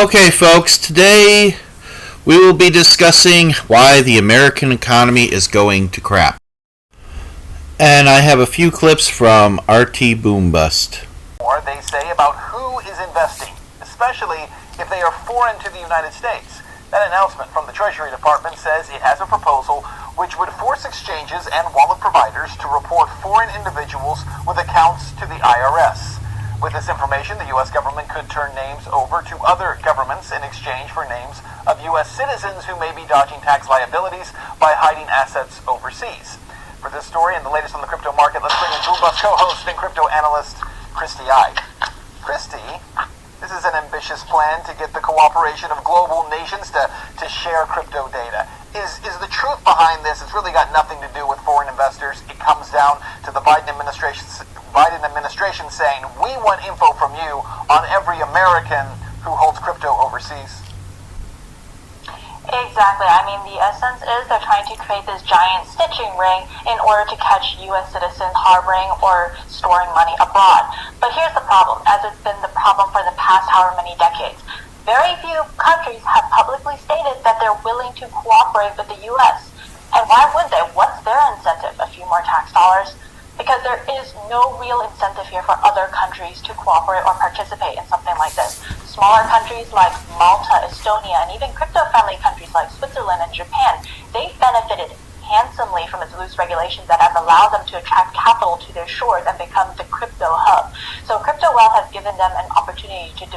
Okay, folks, today we will be discussing why the American economy is going to crap. And I have a few clips from RT Boom Bust. More they say about who is investing, especially if they are foreign to the United States. That announcement from the Treasury Department says it has a proposal which would force exchanges and wallet providers to report foreign individuals with accounts to the IRS. With this information, the U.S. government could turn names over to other governments in exchange for names of U.S. citizens who may be dodging tax liabilities by hiding assets overseas. For this story and the latest on the crypto market, let's bring in Boom Bust co-host and crypto analyst, Christy Ide. Christy, this is an ambitious plan to get the cooperation of global nations to share crypto data. Is the truth behind this? It's really got nothing to do with foreign investors. It comes down to the Biden administration saying, we want info from you on every American who holds crypto overseas. Exactly. I mean, the essence is they're trying to create this giant stitching ring in order to catch U.S. citizens harboring or storing money abroad. But here's the problem, as it's been the problem for the past however many decades. Very few countries have publicly stated that they're willing to cooperate with the U.S. And why would they? What's their incentive? A few more tax dollars? Because there is no real incentive here for other countries to cooperate or participate in something like this. Smaller countries like Malta, Estonia, and even crypto-friendly countries like Switzerland and Japan, they've benefited handsomely from its loose regulations that have allowed them to attract capital to their shores and become the crypto hub. So crypto wealth has given them an opportunity to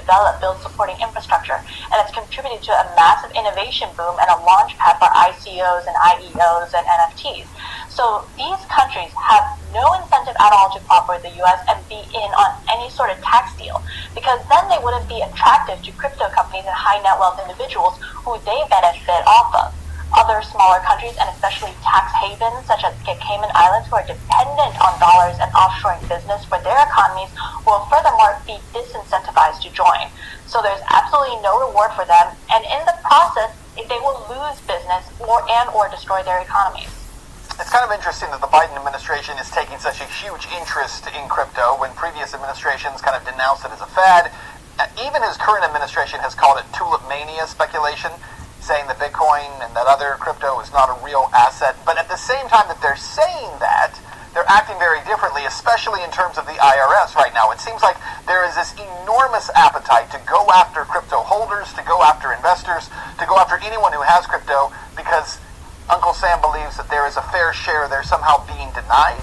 build supporting infrastructure, and it's contributed to a massive innovation boom and a launch pad for ICOs and IEOs and NFTs. So these countries have no incentive at all to cooperate with the U.S. and be in on any sort of tax deal, because then they wouldn't be attractive to crypto companies and high net wealth individuals who they benefit off of. Other smaller countries, and especially tax havens such as the Cayman Islands, who are dependent on dollars and offshoring business for their economies, will furthermore be disincentivized to join. So there's absolutely no reward for them, and in the process, they will lose business or destroy their economies. It's kind of interesting that the Biden administration is taking such a huge interest in crypto when previous administrations kind of denounced it as a fad. Even his current administration has called it tulip mania speculation, saying that Bitcoin and that other crypto is not a real asset. But at the same time that they're saying that, they're acting very differently, especially in terms of the IRS right now. It seems like there is this enormous appetite to go after crypto holders, to go after investors, to go after anyone who has crypto, because Uncle Sam believes that there is a fair share they're somehow being denied.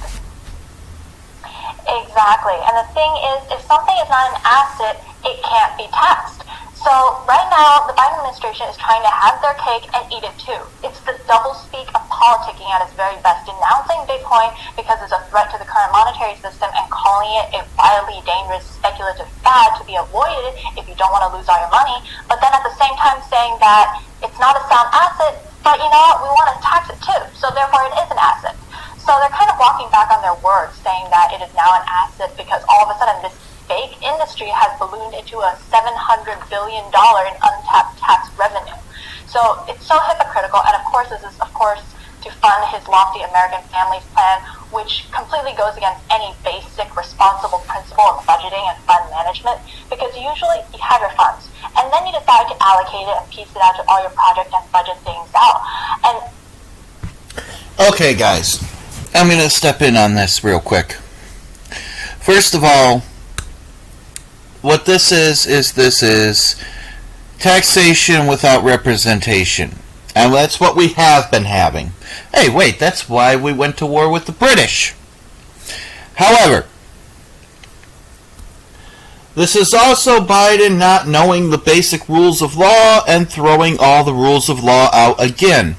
Exactly. And the thing is, if something is not an asset, it can't be taxed. So right now, the Biden administration is trying to have their cake and eat it too. It's the doublespeak of politicking at its very best, denouncing Bitcoin because it's a threat to the current monetary system and calling it a wildly dangerous speculative fad to be avoided if you don't want to lose all your money, but then at the same time saying that it's not a sound asset, but you know what, we want to tax it too, so therefore it is an asset. So they're kind of walking back on their words, saying that it is now an asset because all of a sudden this fake industry has ballooned into a $700 billion in untapped tax revenue. So it's so hypocritical, and of course this is, to fund his lofty American Families Plan, which completely goes against any basic responsible principle of budgeting and fund management, because usually you have your funds, and then you decide to allocate it and piece it out to all your project and budget things out. And Okay, guys, I'm going to step in on this real quick. First of all, what this is taxation without representation. And that's what we have been having. Hey, wait, that's why we went to war with the British. However, this is also Biden not knowing the basic rules of law and throwing all the rules of law out again.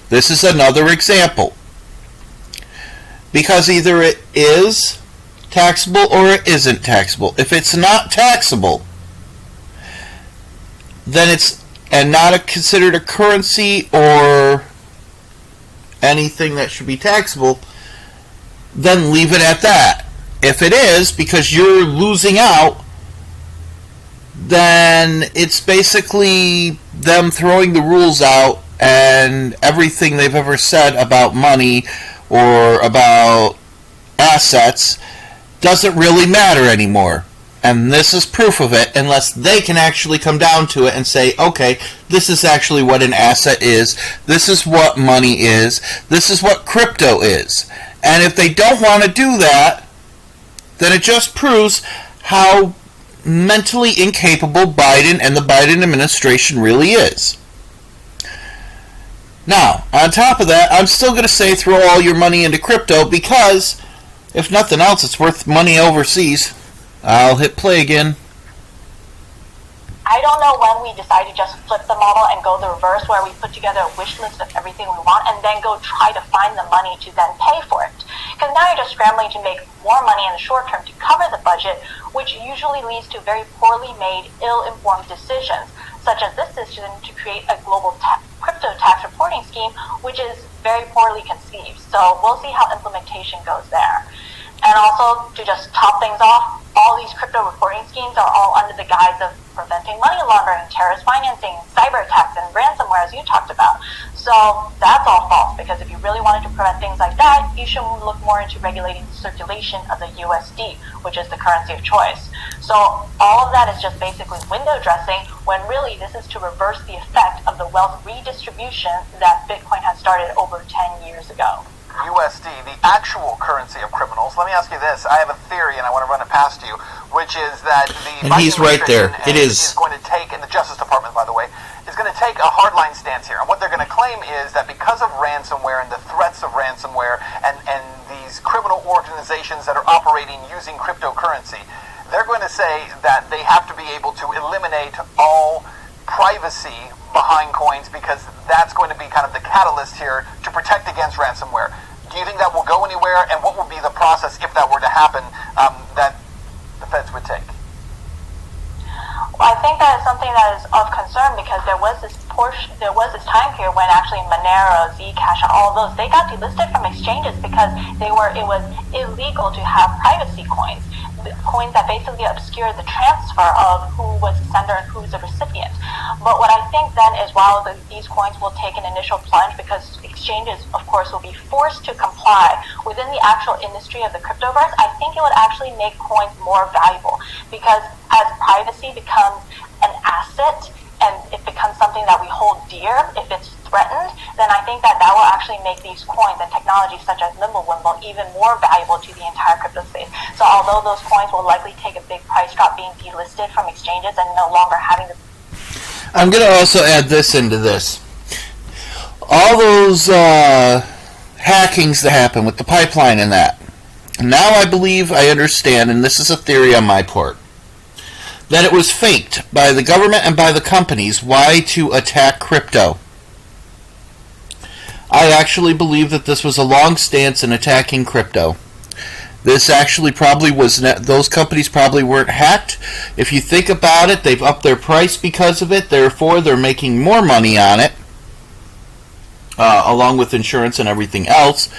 This is another example. Because either it is taxable or it isn't taxable. If it's not taxable, then it's not considered a currency or anything that should be taxable, then leave it at that. If it is, because you're losing out, then it's basically them throwing the rules out, and everything they've ever said about money or about assets doesn't really matter anymore. and this is proof of it, unless they can actually come down to it and say, okay, this is actually what an asset is, this is what money is, this is what crypto is. And if they don't want to do that, then it just proves how mentally incapable Biden and the Biden administration really is. Now, on top of that, I'm still going to say throw all your money into crypto because, if nothing else, it's worth money overseas. I'll hit play again. I don't know when we decide to just flip the model and go the reverse, where we put together a wish list of everything we want and then go try to find the money to then pay for it. Because now you're just scrambling to make more money in the short term to cover the budget, which usually leads to very poorly made, ill-informed decisions, such as this decision to create a global crypto tax reporting scheme, which is very poorly conceived. So we'll see how implementation goes there. And also, to just top things off, all these crypto reporting schemes are all under the guise of preventing money laundering, terrorist financing, cyber attacks, and ransomware, as you talked about. So that's all false, because if you really wanted to prevent things like that, you should look more into regulating the circulation of the USD, which is the currency of choice. So all of that is just basically window dressing, when really this is to reverse the effect of the wealth redistribution that Bitcoin has started over 10 years ago. USD, the actual currency of criminals. Let me ask you this. I have a theory, and I want to run it past you, which is that the And he's right there. It is going to take, in the Justice Department, by the way, is going to take a hardline stance here. And what they're going to claim is that because of ransomware and the threats of ransomware and these criminal organizations that are operating using cryptocurrency, they're going to say that they have to be able to eliminate all privacy behind coins, because that's going to be kind of the catalyst here to protect against ransomware. Do you think that will go anywhere, and what would be the process if that were to happen that the feds would take? Well, I think that is something that is of concern, because there was this time period when actually Monero, Zcash, and all of those, they got delisted from exchanges because it was illegal to have privacy coins that basically obscure the transfer of who was the sender and who's the recipient. But what I think then is, while these coins will take an initial plunge, because exchanges, of course, will be forced to comply within the actual industry of the cryptoverse, I think it would actually make coins more valuable, because as privacy becomes an asset and it becomes something that we hold dear, if it's threatened, then I think that will actually make these coins and technologies such as Mimblewimble even more valuable to the entire crypto space. So although those coins will likely take a big price drop being delisted from exchanges and no longer having the... I'm going to also add this into this. All those hackings that happen with the pipeline and that. Now I believe I understand, and this is a theory on my part, that it was faked by the government and by the companies. Why? To attack crypto. I actually believe that this was a long stance in attacking crypto. This actually probably was, those companies probably weren't hacked. If you think about it, they've upped their price because of it, therefore they're making more money on it, along with insurance and everything else.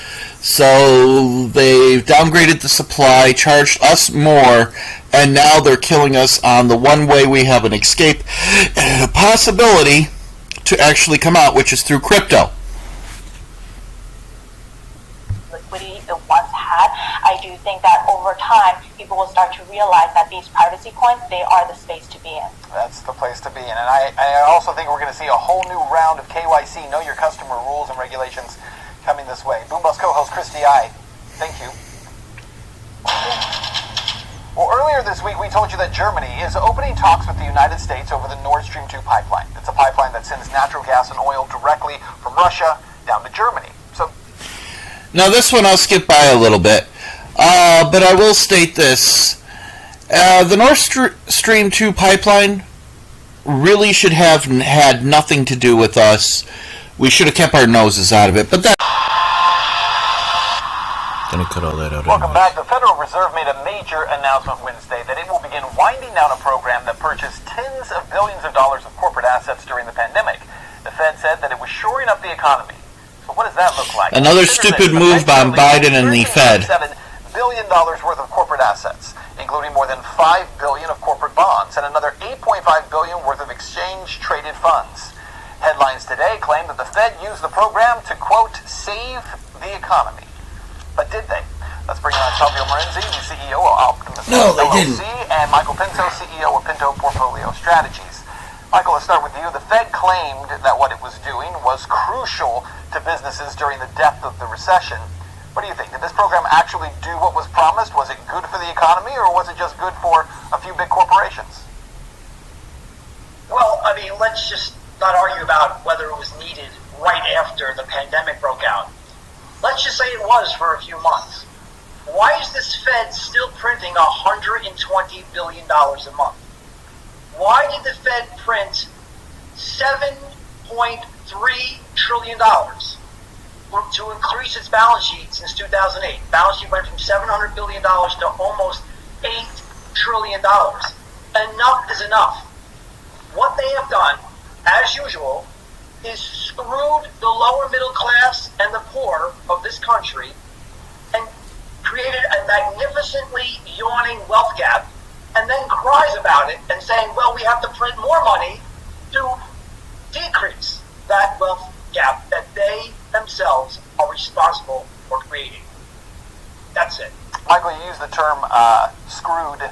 So they've downgraded the supply, charged us more, and now they're killing us on the one way we have an escape and a possibility to actually come out, which is through crypto. Liquidity it once had. I do think that over time, people will start to realize that these privacy coins, they are the space to be in. That's the place to be in. And I also think we're going to see a whole new round of KYC, Know Your Customer rules and regulations, coming this way. Boombus co-host Christy I, thank you. Well, earlier this week, we told you that Germany is opening talks with the United States over the Nord Stream 2 pipeline. It's a pipeline that sends natural gas and oil directly from Russia down to Germany. So, now this one I'll skip by a little bit, but I will state this. The Nord Stream 2 pipeline really should have had nothing to do with us. We should have kept our noses out of it, but that... Gonna cut all that out. Welcome back. The Federal Reserve made a major announcement Wednesday that it will begin winding down a program that purchased tens of billions of dollars of corporate assets during the pandemic. The Fed said that it was shoring up the economy. So what does that look like? Another stupid move by Biden and the Fed. $7 billion worth of corporate assets, including more than $5 billion of corporate bonds and another $8.5 billion worth of exchange-traded funds. Headlines today claim that the Fed used the program to, quote, save the economy. But did they? Let's bring on Salvio Marinzi, the CEO of Optimus No, they LLC, didn't. and Michael Pinto, CEO of Pinto Portfolio Strategies. Michael, let's start with you. The Fed claimed that what it was doing was crucial to businesses during the depth of the recession. What do you think? Did this program actually do what was promised? Was it good for the economy, or was it just good for a few big corporations? Well, I mean, let's just not argue about whether it was needed right after the pandemic broke out. Let's just say it was for a few months. Why is this Fed still printing $120 billion a month? Why did the Fed print $7.3 trillion to increase its balance sheet since 2008? Balance sheet went from $700 billion to almost $8 trillion. Enough is enough. What they have done, as usual, is screwed the lower middle class and the poor of this country and created a magnificently yawning wealth gap, and then cries about it and saying, well, we have to print more money to decrease that wealth gap that they themselves are responsible for creating. That's it. Michael, you used the term screwed.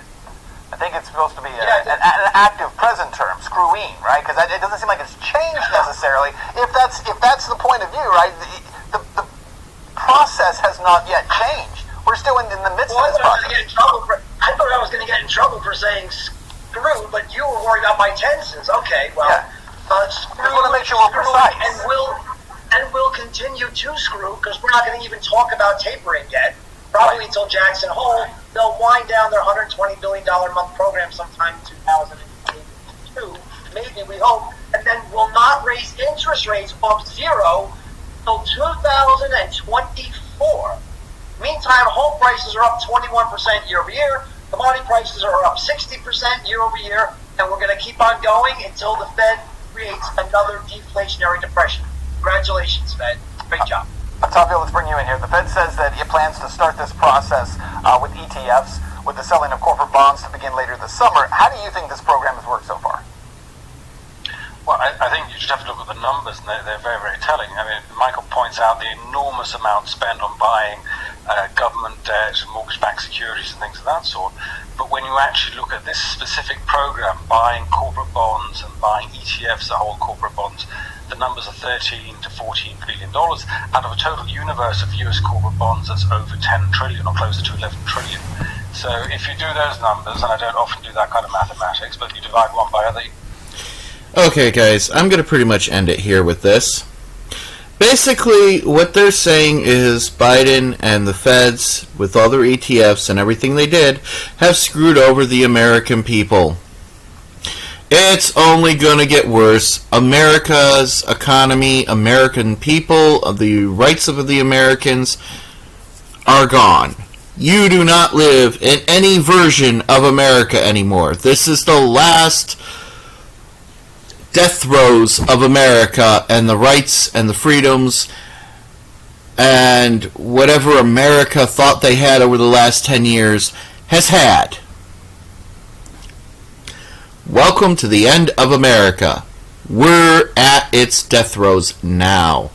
I think it's supposed to be an active present term, screwing, right? Because it doesn't seem like it's changed necessarily. If that's the point of view, right? The process has not yet changed. We're still in the midst of this process. I thought I was going to get in trouble for saying screw, but you were worried about my tenses. Okay, well, screw. Just want to make sure we're precise. And we'll continue to screw because we're not going to even talk about tapering yet. Probably until Jackson Hole. They'll wind down their $120 billion a month program sometime in 2022, maybe, we hope, and then will not raise interest rates from zero till 2024. Meantime, home prices are up 21% year over year, commodity prices are up 60% year over year, and we're going to keep on going until the Fed creates another deflationary depression. Congratulations, Fed. Great job. Octavio, let's bring you in here. The Fed says that it plans to start this process with ETFs, with the selling of corporate bonds to begin later this summer. How do you think this program has worked so far? Well, I think you just have to look at the numbers, and they're very, very telling. I mean, Michael points out the enormous amount spent on buying government debt, mortgage-backed securities, and things of that sort. But when you actually look at this specific program, buying corporate bonds and buying ETFs, the whole corporate bonds, the numbers are $13 to $14 billion out of a total universe of US corporate bonds that's over 10 trillion or closer to 11 trillion. So if you do those numbers, and I don't often do that kind of mathematics, but you divide one by other. Okay, guys, I'm going to pretty much end it here with this. Basically, what they're saying is Biden and the Feds, with all their ETFs and everything they did, have screwed over the American people. It's only going to get worse. America's economy, American people, the rights of the Americans are gone. You do not live in any version of America anymore. This is the last death throes of America and the rights and the freedoms and whatever America thought they had over the last 10 years has had. Welcome to the end of America. We're at its death throes now.